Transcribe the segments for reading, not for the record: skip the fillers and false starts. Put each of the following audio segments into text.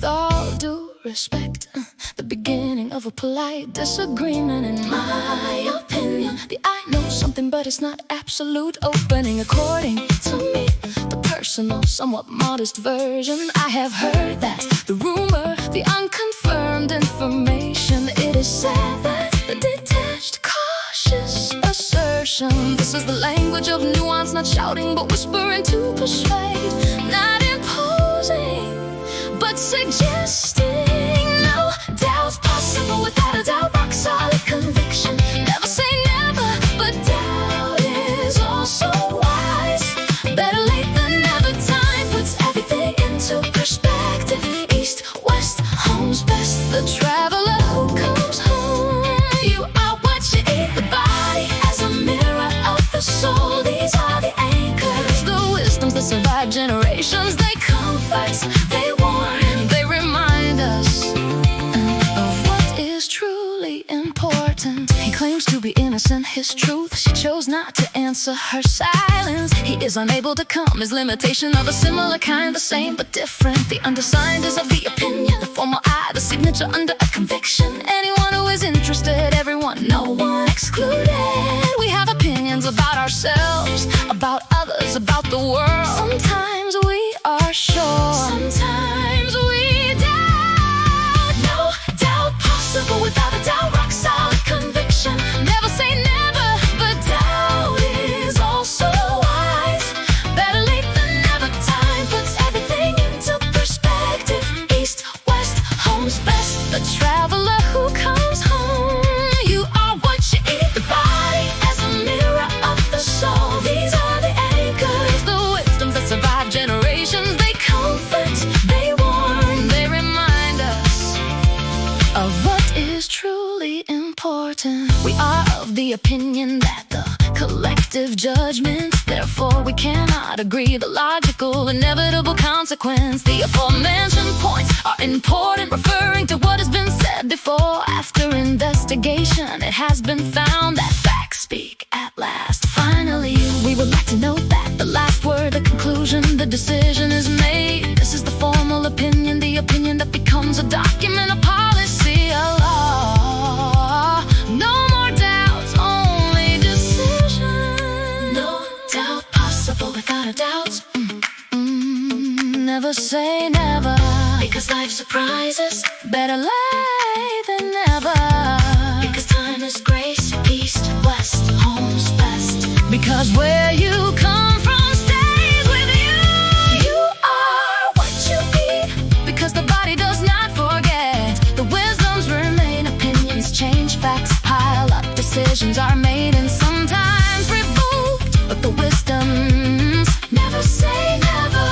With all due respect, the beginning of a polite disagreement. In my opinion, the I know something but it's not absolute opening. According to me, the personal, somewhat modest version, I have heard that the rumor, the unconfirmed information. It is said that the detached, cautious assertion. This is the language of nuance, not shouting but whispering to persuade. Not imposing, but suggesting. No doubts possible without a doubt. Rock solid conviction. Never say never, but doubt is also wise. Better late than never. Time puts everything into perspective. East, west, home's best. The traveler who comes home. You are what you eat. The body as a mirror of the soul. These are the anchors, the wisdoms that survive generations. They comfort, they warn, they remind us of what is truly important. He claims to be innocent, his truth. She chose not to answer her silence. He is unable to come. His limitation of a similar kind, the same but different. The undersigned is of the opinion, the formal I, the signature under a conviction. Anyone who is interested, everyone, no one excluded. We have opinions about ourselves, about others, about the world. Sometimes we are sure, sometimes we doubt. No doubt possible without a doubt. Rock solid conviction. Never say never, but doubt is also wise. Better late than never. Time puts everything into perspective. East, west, home's best. The traveler who comes home. You are what you eat. The body as a mirror of the soul. These are the anchors, the wisdoms that survive generations. They comfort, they warn, they remind us of what is truly important. We are of the opinion that the collective judgment, therefore we cannot agree. The logical, inevitable consequence. The aforementioned points are important, referring to what has been said before. After investigation, it has been found that facts speak at last. Finally, we would like to note that the last word, the conclusion, the decision is made. This is the formal opinion, the opinion that becomes a document, a policy, a law. No more doubts, only decision. No doubt possible without a doubt. Never say never, because life surprises. Better late than never, because time is grace. East, west, home's best. Because where you come from stays with you. You are what you eat, because the body does not forget. The wisdoms remain, opinions change, facts pile up, decisions are made and sometimes revoked. But the wisdoms never say never.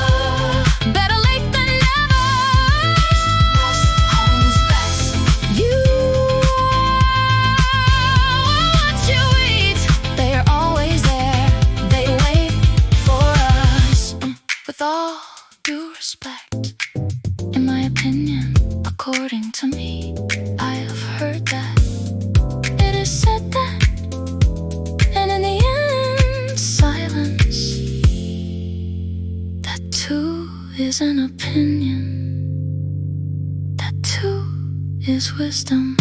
Better late than never. Home's best. You are what you eat. They are always there. They wait for us. With all due respect, in my opinion, according to me, I have heard that it is said that, and in the end, silence. That too is an opinion. That too is wisdom.